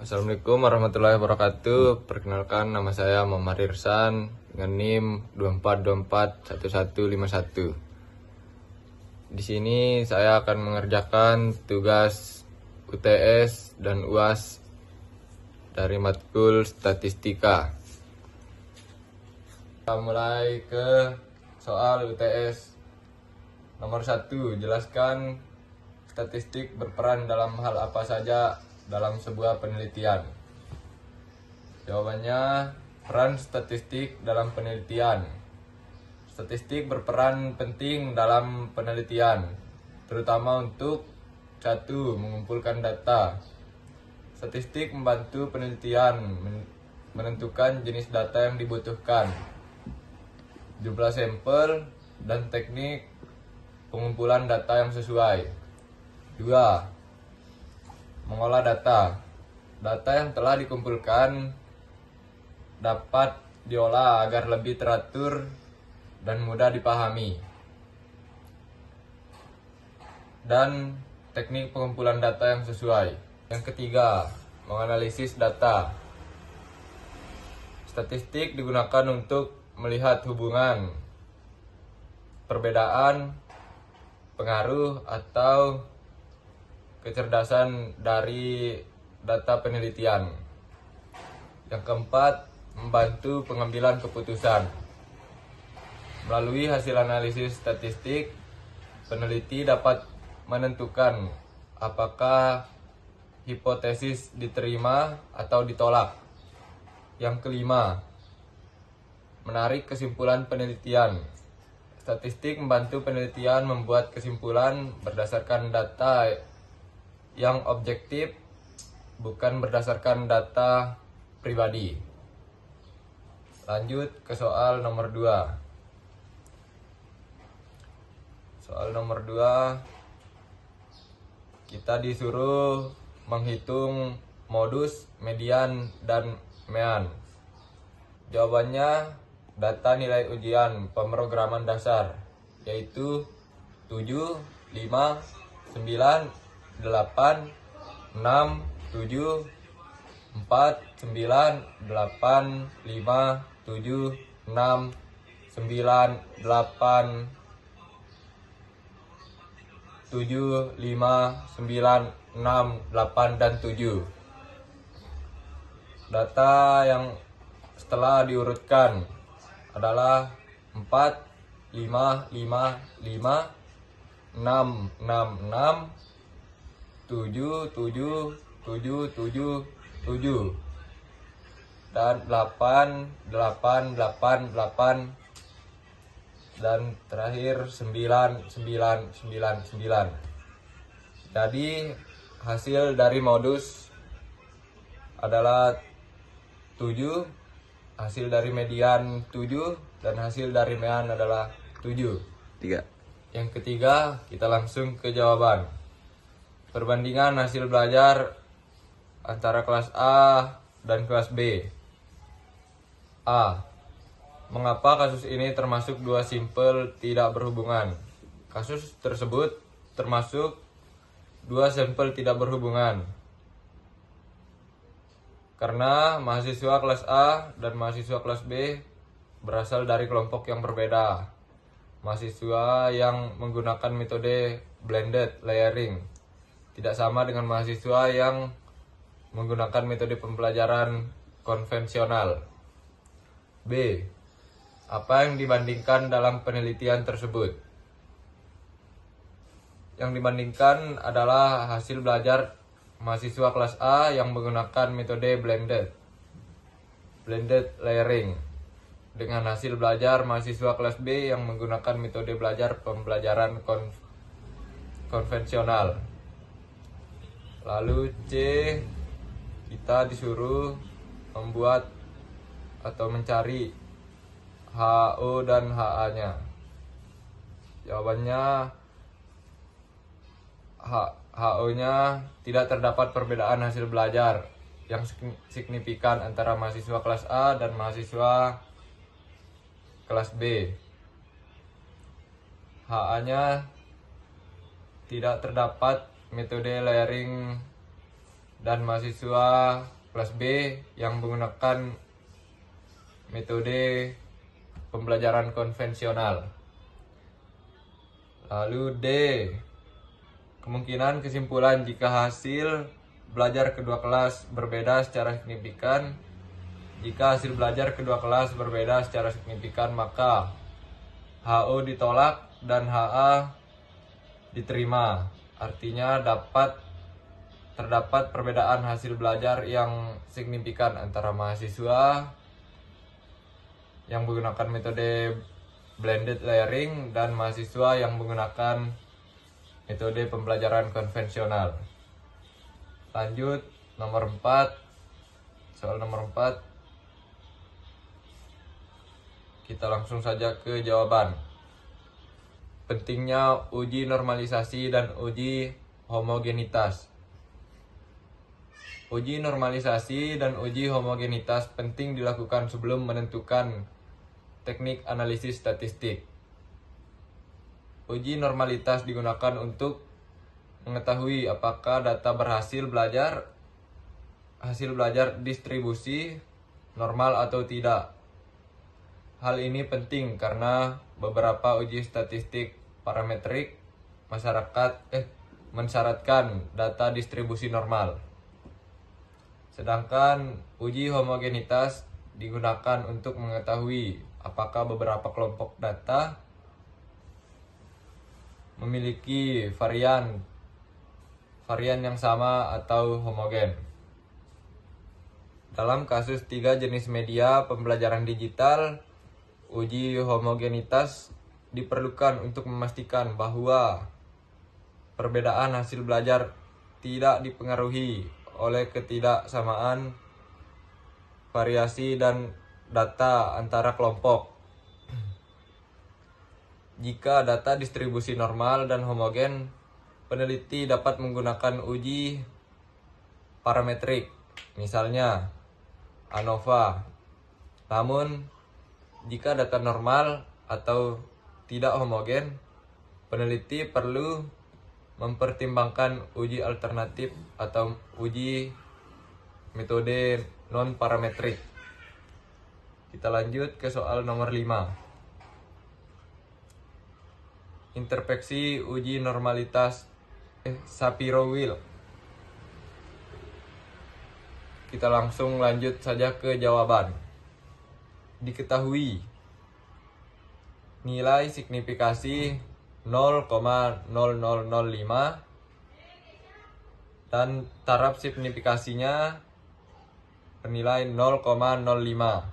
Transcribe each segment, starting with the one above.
Assalamualaikum warahmatullahi wabarakatuh. Perkenalkan, nama saya Muhammad Irsan dengan NIM 24241151. Di sini saya akan mengerjakan tugas UTS dan UAS dari matkul statistika. Kita mulai ke soal UTS. Nomor 1, jelaskan statistik berperan dalam hal apa saja dalam sebuah penelitian. Jawabannya, peran statistik dalam penelitian. Statistik berperan penting dalam penelitian, terutama untuk 1. Mengumpulkan data. Statistik membantu penelitian menentukan jenis data yang dibutuhkan, jumlah sampel, dan teknik pengumpulan data yang sesuai. 2. Mengolah data. Data yang telah dikumpulkan dapat diolah agar lebih teratur dan mudah dipahami. Dan teknik pengumpulan data yang sesuai. Yang ketiga, menganalisis data. Statistik digunakan untuk melihat hubungan, perbedaan, pengaruh, atau kecerdasan dari data penelitian. Yang keempat, membantu pengambilan keputusan. Melalui hasil analisis statistik, peneliti dapat menentukan apakah hipotesis diterima atau ditolak. Yang kelima, menarik kesimpulan penelitian. Statistik membantu penelitian membuat kesimpulan berdasarkan data yang objektif, bukan berdasarkan data pribadi. Lanjut ke soal nomor 2. Soal nomor 2, kita disuruh menghitung modus, median, dan mean. Jawabannya, data nilai ujian pemrograman dasar, yaitu 7, 5, 9, 8, 6, 7, 4, 9, 8, 5, 7, 6, 9, 8, 7, 5, 9, 6, 8, dan 7. Data yang setelah diurutkan adalah 4, 5, 5, 5, 6, 6, 6, 7, 7, 7, 7, 7, dan 8, 8, 8, 8, dan terakhir 9, 9, 9, 9. Jadi hasil dari modus adalah 7, hasil dari median 7, dan hasil dari mean adalah 7. 3. Yang ketiga, kita langsung ke jawaban. Perbandingan hasil belajar antara kelas A dan kelas B. A. Mengapa kasus ini termasuk dua sampel tidak berhubungan? Kasus tersebut termasuk dua sampel tidak berhubungan karena mahasiswa kelas A dan mahasiswa kelas B berasal dari kelompok yang berbeda. Mahasiswa yang menggunakan metode blended layering tidak sama dengan mahasiswa yang menggunakan metode pembelajaran konvensional. B. Apa yang dibandingkan dalam penelitian tersebut? Yang dibandingkan adalah hasil belajar mahasiswa kelas A yang menggunakan metode blended layering dengan hasil belajar mahasiswa kelas B yang menggunakan metode belajar pembelajaran konvensional. Lalu C, kita disuruh membuat atau mencari HO dan HA-nya. Jawabannya, HO-nya tidak terdapat perbedaan hasil belajar yang signifikan antara mahasiswa kelas A dan mahasiswa kelas B. HA-nya tidak terdapat metode layering dan mahasiswa kelas B yang menggunakan metode pembelajaran konvensional. Lalu D, kemungkinan kesimpulan jika hasil belajar kedua kelas berbeda secara signifikan. Jika hasil belajar kedua kelas berbeda secara signifikan, maka HO ditolak dan HA diterima. Artinya terdapat perbedaan hasil belajar yang signifikan antara mahasiswa yang menggunakan metode blended learning dan mahasiswa yang menggunakan metode pembelajaran konvensional. Lanjut nomor 4. Soal nomor 4. Kita langsung saja ke jawaban. Pentingnya uji normalisasi dan uji homogenitas. Uji normalisasi dan uji homogenitas penting dilakukan sebelum menentukan teknik analisis statistik. Uji normalitas digunakan untuk mengetahui apakah data hasil belajar distribusi normal atau tidak. Hal ini penting karena beberapa uji statistik parametrik mensyaratkan data distribusi normal. Sedangkan uji homogenitas digunakan untuk mengetahui apakah beberapa kelompok data memiliki varian yang sama atau homogen. Dalam kasus 3 jenis media pembelajaran digital, uji homogenitas diperlukan untuk memastikan bahwa perbedaan hasil belajar tidak dipengaruhi oleh ketidaksamaan variasi dan data antara kelompok. Jika data distribusi normal dan homogen, peneliti dapat menggunakan uji parametrik, misalnya ANOVA. Namun, jika data normal atau tidak homogen, peneliti perlu mempertimbangkan uji alternatif atau uji metode non-parametrik. Kita lanjut ke soal nomor 5. Interpretasi uji normalitas Shapiro-Wilk. Kita langsung lanjut saja ke jawaban. Diketahui nilai signifikasi 0,0005 dan taraf signifikasinya bernilai 0,05.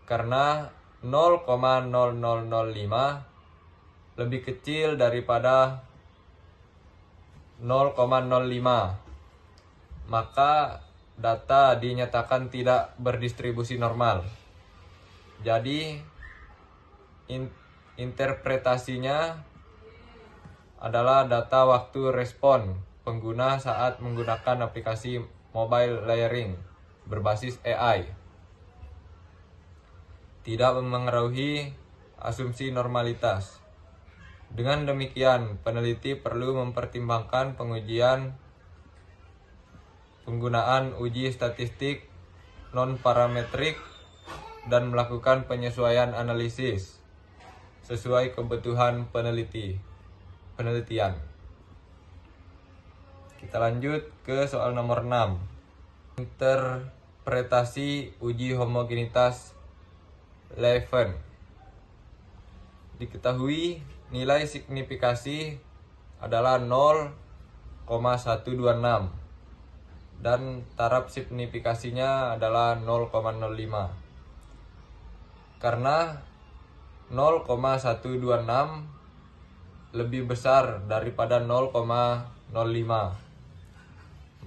Karena 0,0005 lebih kecil daripada 0,05, maka data dinyatakan tidak berdistribusi normal. Jadi interpretasinya adalah data waktu respon pengguna saat menggunakan aplikasi mobile layering berbasis AI. Tidak memengaruhi asumsi normalitas. Dengan demikian, peneliti perlu mempertimbangkan penggunaan uji statistik non-parametrik dan melakukan penyesuaian analisis sesuai kebutuhan penelitian. Kita lanjut ke soal nomor 6. Interpretasi uji homogenitas Leuven. Diketahui nilai signifikasi adalah 0,126 dan taraf signifikasinya adalah 0,05. Karena 0,126 lebih besar daripada 0,05,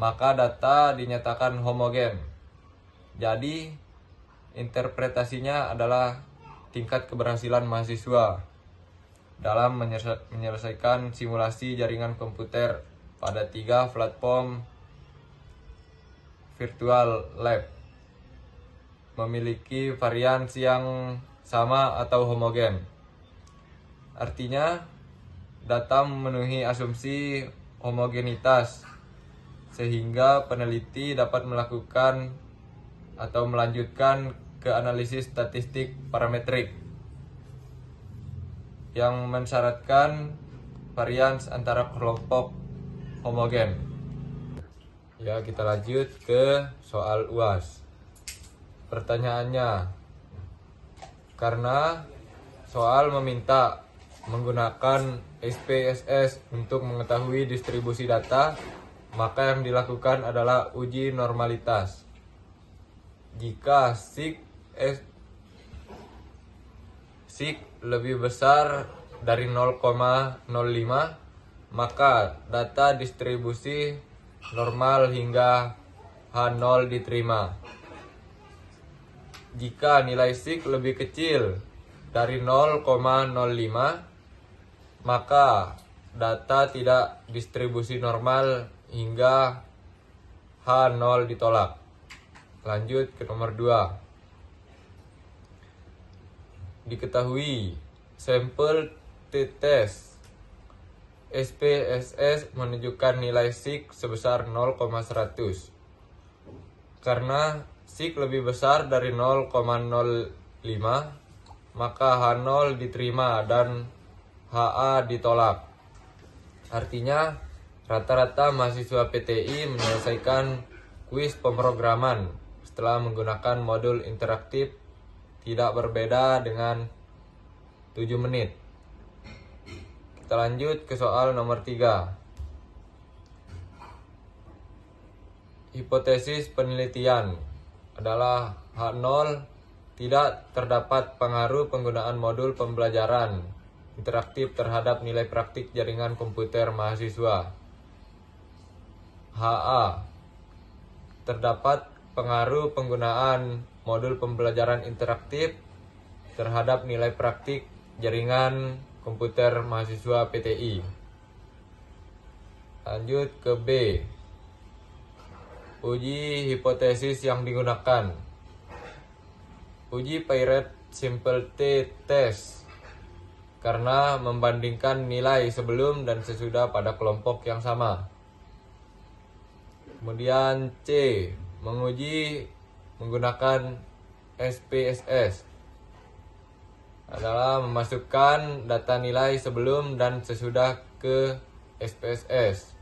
maka data dinyatakan homogen. Jadi interpretasinya adalah tingkat keberhasilan mahasiswa dalam menyelesaikan simulasi jaringan komputer pada 3 platform virtual lab memiliki variasi yang sama atau homogen. Artinya, data memenuhi asumsi homogenitas sehingga peneliti dapat melakukan atau melanjutkan ke analisis statistik parametrik yang mensyaratkan varians antara kelompok homogen. Ya, kita lanjut ke soal UAS. Pertanyaannya, karena soal meminta menggunakan SPSS untuk mengetahui distribusi data, maka yang dilakukan adalah uji normalitas. Jika sig lebih besar dari 0,05, maka data distribusi normal hingga H0 diterima. Jika nilai sig lebih kecil dari 0,05, maka data tidak distribusi normal hingga H0 ditolak. Lanjut ke nomor 2. Diketahui sampel t-test SPSS menunjukkan nilai sig sebesar 0,100. Karena sig lebih besar dari 0,05, maka H0 diterima dan HA ditolak. Artinya, rata-rata mahasiswa PTI menyelesaikan kuis pemrograman setelah menggunakan modul interaktif tidak berbeda dengan 7 menit. Kita lanjut ke soal nomor 3. Hipotesis penelitian adalah H0 tidak terdapat pengaruh penggunaan modul pembelajaran interaktif terhadap nilai praktik jaringan komputer mahasiswa. HA terdapat pengaruh penggunaan modul pembelajaran interaktif terhadap nilai praktik jaringan komputer mahasiswa PTI. Lanjut ke B. Uji hipotesis yang digunakan. Uji Paired Simple T-Test karena membandingkan nilai sebelum dan sesudah pada kelompok yang sama. Kemudian C. Menguji menggunakan SPSS adalah memasukkan data nilai sebelum dan sesudah ke SPSS.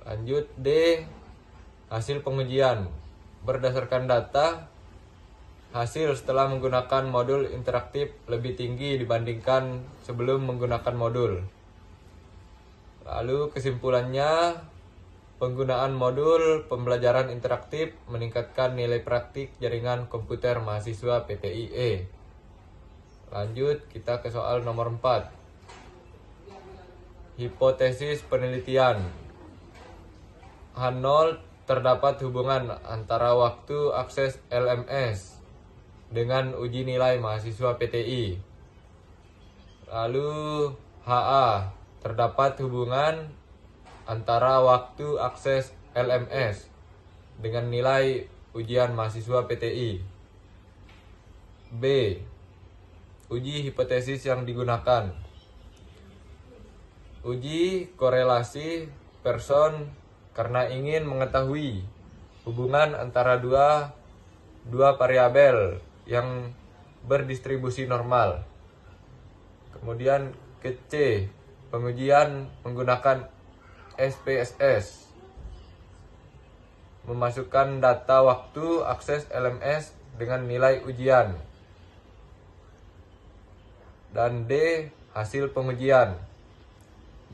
Lanjut D. Hasil pengujian berdasarkan data hasil setelah menggunakan modul interaktif lebih tinggi dibandingkan sebelum menggunakan modul. Lalu kesimpulannya, penggunaan modul pembelajaran interaktif meningkatkan nilai praktik jaringan komputer mahasiswa PTIE. Lanjut kita ke soal nomor 4. Hipotesis penelitian. H0 terdapat hubungan antara waktu akses LMS dengan uji nilai mahasiswa PTI. Lalu HA terdapat hubungan antara waktu akses LMS dengan nilai ujian mahasiswa PTI. B. Uji hipotesis yang digunakan. Uji korelasi Pearson karena ingin mengetahui hubungan antara dua variabel yang berdistribusi normal. Kemudian ke C. Pengujian menggunakan SPSS, memasukkan data waktu akses LMS dengan nilai ujian. Dan D. Hasil pengujian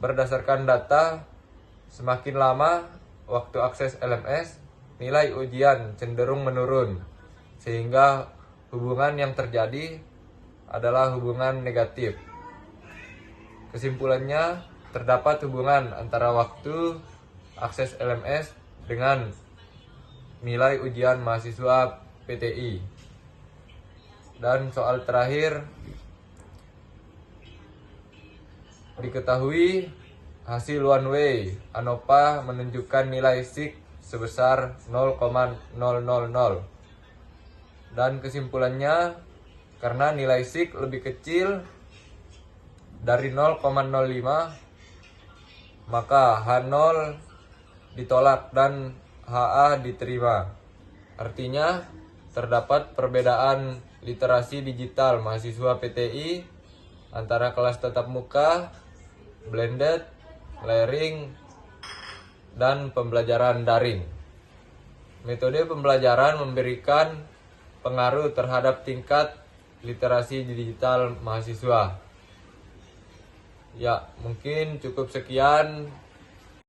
berdasarkan data, semakin lama waktu akses LMS, nilai ujian cenderung menurun, sehingga hubungan yang terjadi adalah hubungan negatif. Kesimpulannya, terdapat hubungan antara waktu akses LMS dengan nilai ujian mahasiswa PTI. Dan soal terakhir, diketahui hasil one way ANOVA menunjukkan nilai sig sebesar 0,000. Dan kesimpulannya, karena nilai sig lebih kecil dari 0,05, maka H0 ditolak dan HA diterima. Artinya terdapat perbedaan literasi digital mahasiswa PTI antara kelas tatap muka, blended, layering, dan pembelajaran daring. Metode pembelajaran memberikan pengaruh terhadap tingkat literasi digital mahasiswa. Ya, mungkin cukup sekian